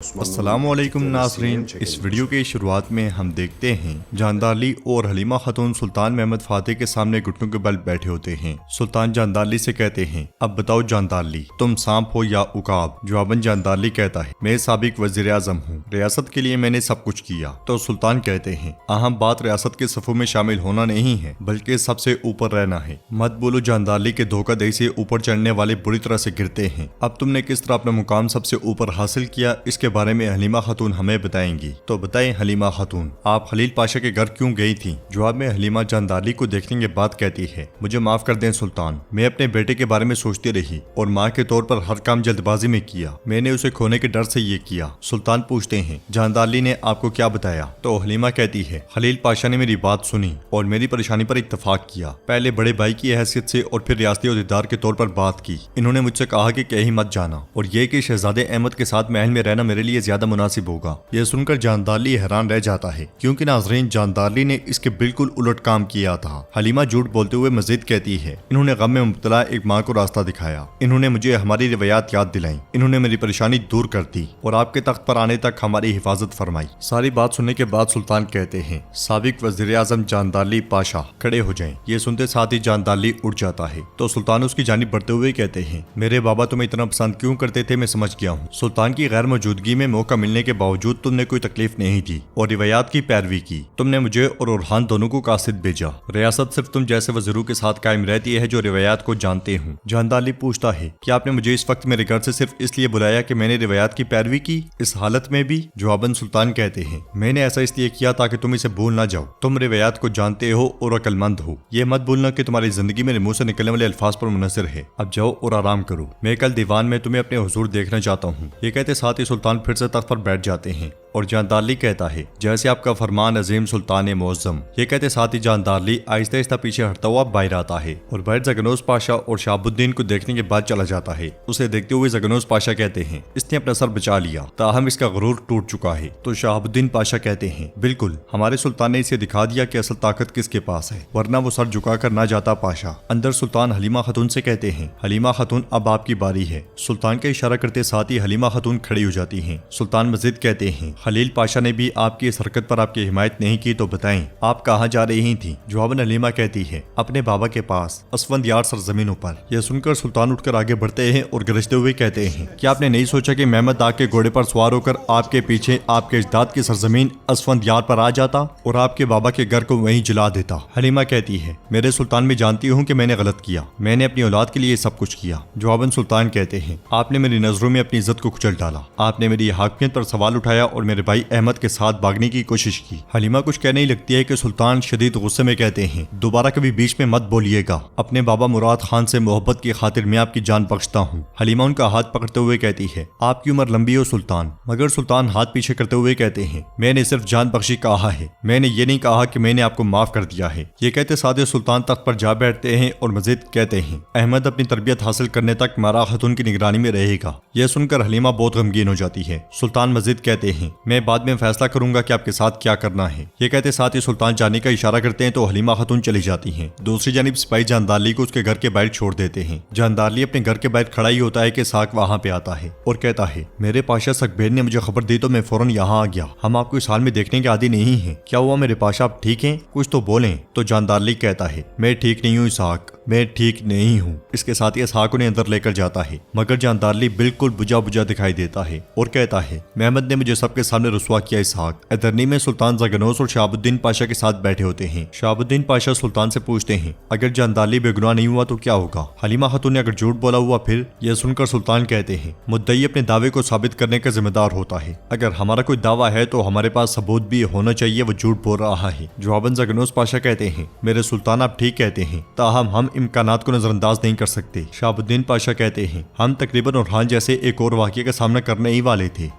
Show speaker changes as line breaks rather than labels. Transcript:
السلام علیکم ناظرین، اس ویڈیو کے شروعات میں ہم دیکھتے ہیں جاندارلی اور حلیمہ خاتون سلطان محمد فاتح کے سامنے گھٹنوں کے بل بیٹھے ہوتے ہیں۔ سلطان جاندارلی سے کہتے ہیں، اب بتاؤ جاندارلی، تم سانپ ہو یا عقاب؟ جواباً جاندارلی کہتا ہے، میں سابق وزیر اعظم ہوں، ریاست کے لیے میں نے سب کچھ کیا۔ تو سلطان کہتے ہیں، اہم بات ریاست کے صفوں میں شامل ہونا نہیں ہے بلکہ سب سے اوپر رہنا ہے۔ مت بولو جاندارلی کے دھوکہ دہی سے اوپر چڑھنے والے بری طرح سے گرتے ہیں۔ اب تم نے کس طرح اپنا مقام سب سے اوپر حاصل کیا، اس کے بارے میں حلیمہ خاتون ہمیں بتائیں گی۔ تو بتائیں حلیمہ خاتون، آپ خلیل پاشا کے گھر کیوں گئی تھی؟ جواب میں حلیمہ جاندارلی کو دیکھنے کے بعد کہتی ہے، مجھے معاف کر دیں سلطان، میں اپنے بیٹے کے بارے میں سوچتی رہی اور ماں کے طور پر ہر کام جلد بازی میں کیا، میں نے اسے کھونے کے ڈر سے یہ کیا۔ سلطان پوچھتے ہیں، جاندارلی نے آپ کو کیا بتایا؟ تو حلیمہ کہتی ہے، خلیل پاشا نے میری بات سنی اور میری پریشانی پر اتفاق کیا، پہلے بڑے بھائی کی حیثیت سے اور پھر ریاستی عہدیدار کے طور پر بات کی۔ انہوں نے مجھ سے کہا کہ کہیں مت جانا اور یہ کہ شہزادے احمد کے ساتھ محل میں رہنا میرے لیے زیادہ مناسب ہوگا۔ یہ سن کر جاندارلی حیران رہ جاتا ہے کیونکہ ناظرین جاندارلی نے اس کے بالکل الٹ کام کیا تھا۔ حلیمہ جھوٹ بولتے ہوئے مزید کہتی ہے، انہوں نے غم میں مبتلا ایک ماں کو راستہ دکھایا، انہوں نے مجھے ہماری روایات یاد دلائیں، انہوں نے میری پریشانی دور کر دی اور آپ کے تخت پر آنے تک ہماری حفاظت فرمائی۔ ساری بات سننے کے بعد سلطان کہتے ہیں، سابق وزیر اعظم جاندارلی پاشا کھڑے ہو جائیں۔ یہ سنتے ساتھ ہی جاندارلی اٹھ جاتا ہے تو سلطان اس کی جانب بڑھتے ہوئے کہتے ہیں، میرے بابا تمہیں اتنا پسند کیوں کرتے تھے میں سمجھ گیا ہوں۔ سلطان کی غیر موجودگی میں موقع ملنے کے باوجود تم نے کوئی تکلیف نہیں دی اور روایات کی پیروی کی۔ تم نے مجھے اور اورحان دونوں کو قاصد بھیجا۔ ریاست صرف تم جیسے وزیروں کے ساتھ قائم رہتی ہے جو روایات کو جانتے ہوں۔ جاندارلی پوچھتا ہے، کیا آپ نے مجھے اس وقت میرے گھر سے صرف اس لیے بلایا کہ میں نے روایات کی پیروی کی، اس حالت میں بھی؟ جواباً سلطان کہتے ہیں، میں نے ایسا اس لیے کیا تاکہ تم اسے بھول نہ جاؤ، تم روایات کو جانتے ہو اور عقل مند ہو۔ یہ مت بھولنا کہ تمہاری زندگی میرے منہ سے نکلنے والے الفاظ پر منحصر ہے۔ اب جاؤ اور آرام کرو، میں کل دیوان میں تمہیں اپنے حضور دیکھنا چاہتا ہوں۔ یہ کہتے ساتھ ہی سلطان پھر سے تخت پر بیٹھ جاتے ہیں اور جاندارلی کہتا ہے، جیسے آپ کا فرمان عظیم سلطان معظم۔ یہ کہتے ساتھ ہی جاندارلی آہستہ آہستہ پیچھے ہٹتا ہوا باہر آتا ہے اور باہر زگنوز پاشا اور شہاب الدین کو دیکھنے کے بعد چلا جاتا ہے۔ اسے دیکھتے ہوئے زگنوز پاشا کہتے ہیں، اس نے اپنا سر بچا لیا، تاہم اس کا غرور ٹوٹ چکا ہے۔ تو شہاب الدین پاشا کہتے ہیں، بالکل، ہمارے سلطان نے اسے دکھا دیا کہ اصل طاقت کس کے پاس ہے، ورنہ وہ سر جھکا کر نہ جاتا پاشا۔ اندر سلطان حلیمہ خاتون سے کہتے ہیں، حلیمہ خاتون اب آپ کی باری ہے۔ سلطان کا اشارہ کرتے ساتھ ہی حلیمہ خاتون کھڑی ہو جاتی ہیں۔ سلطان مزید کہتے ہیں، خلیل پاشا نے بھی آپ کی اس حرکت پر آپ کی حمایت نہیں کی تو بتائیں آپ کہاں جا رہی تھی؟ جواباً حلیمہ کہتی ہے، اپنے بابا کے پاس، اسفندیار سرزمینوں پر۔ یہ سن کر سلطان اٹھ کر آگے بڑھتے ہیں اور گرجتے ہوئے کہتے ہیں، کیا آپ نے نہیں سوچا کہ محمد آگ کے گھوڑے پر سوار ہو کر آپ کے پیچھے آپ کے اجداد کی سرزمین اسفندیار پر آ جاتا اور آپ کے بابا کے گھر کو وہیں جلا دیتا؟ حلیمہ کہتی ہے، میرے سلطان میں جانتی ہوں کہ میں نے غلط کیا، میں نے اپنی اولاد کے لیے سب کچھ کیا۔ جواباً سلطان کہتے ہیں، آپ نے میری نظروں میں اپنی عزت کو کچل ڈالا، آپ نے میری حاکمیت پر سوال اٹھایا اور میرے بھائی احمد کے ساتھ بھاگنے کی کوشش کی۔ حلیمہ کچھ کہنے ہی لگتی ہے کہ سلطان شدید غصے میں کہتے ہیں، دوبارہ کبھی بیچ میں مت بولیے گا، اپنے بابا مراد خان سے محبت کی خاطر میں آپ کی جان بخشتا ہوں۔ حلیمہ ان کا ہاتھ پکڑتے ہوئے کہتی ہے، آپ کی عمر لمبی ہو سلطان۔ مگر سلطان ہاتھ پیچھے کرتے ہوئے کہتے ہیں، میں نے صرف جان بخشی کہا ہے، میں نے یہ نہیں کہا کہ میں نے آپ کو معاف کر دیا ہے۔ یہ کہتے ساتھ سلطان تخت پر جا بیٹھتے ہیں اور مزید کہتے ہیں، احمد اپنی تربیت حاصل کرنے تک مارا خاتون کی نگرانی میں رہے گا۔ یہ سن کر حلیمہ بہت غمگین ہو جاتی ہے۔ سلطان مزید کہتے ہیں، میں بعد میں فیصلہ کروں گا کہ آپ کے ساتھ کیا کرنا ہے۔ یہ کہتے ساتھ ہی سلطان جانے کا اشارہ کرتے ہیں تو حلیمہ خاتون چلی جاتی ہیں۔ دوسری جانب سپاہی جاندارلی کو اس کے گھر کے باہر چھوڑ دیتے ہیں۔ جاندارلی اپنے گھر کے باہر کھڑا ہی ہوتا ہے کہ ساک وہاں پہ آتا ہے اور کہتا ہے، میرے پاشا سکبیر نے مجھے خبر دی تو میں فوراً یہاں آ گیا، ہم آپ کو اس حال میں دیکھنے کے عادی نہیں ہیں، کیا ہوا میرے پاشا، آپ ٹھیک ہیں؟ کچھ تو بولیں۔ تو جاندارلی کہتا ہے، میں ٹھیک نہیں ہوں اسحاق، میں ٹھیک نہیں ہوں۔ اس کے ساتھ ہی اسحاق انہیں اندر لے کر جاتا ہے مگر جاندارلی بالکل بجھا بجھا دکھائی دیتا ہے اور کہتا ہے، محمد نے مجھے سب کے سامنے رسوا کیا اسحاق۔ ادرنی میں سلطان زگنوز اور شہاب الدین پاشا کے ساتھ بیٹھے ہوتے ہیں۔ شہاب الدین پاشا سلطان سے پوچھتے ہیں، اگر جاندارلی بے گناہ نہیں ہوا تو کیا ہوگا؟ حلیمہ خاتون نے اگر جھوٹ بولا ہوا پھر؟ یہ سن کر سلطان کہتے ہیں، مدعی اپنے دعوے کو ثابت کرنے کا ذمہ دار ہوتا ہے، اگر ہمارا کوئی دعویٰ ہے تو ہمارے پاس ثبوت بھی ہونا چاہیے وہ جھوٹ بول رہا ہے۔ جواباً زگنوز پاشا کہتے ہیں، میرے سلطان آپ ٹھیک کہتے ہیں، تاہم ہم امکانات کو نظر انداز نہیں کر سکتے۔ شہاب الدین پاشا کہتے ہیں، ہم تقریباً اورحان جیسے ایک اور واقعے کا سامنا کرنے ہی والے تھے،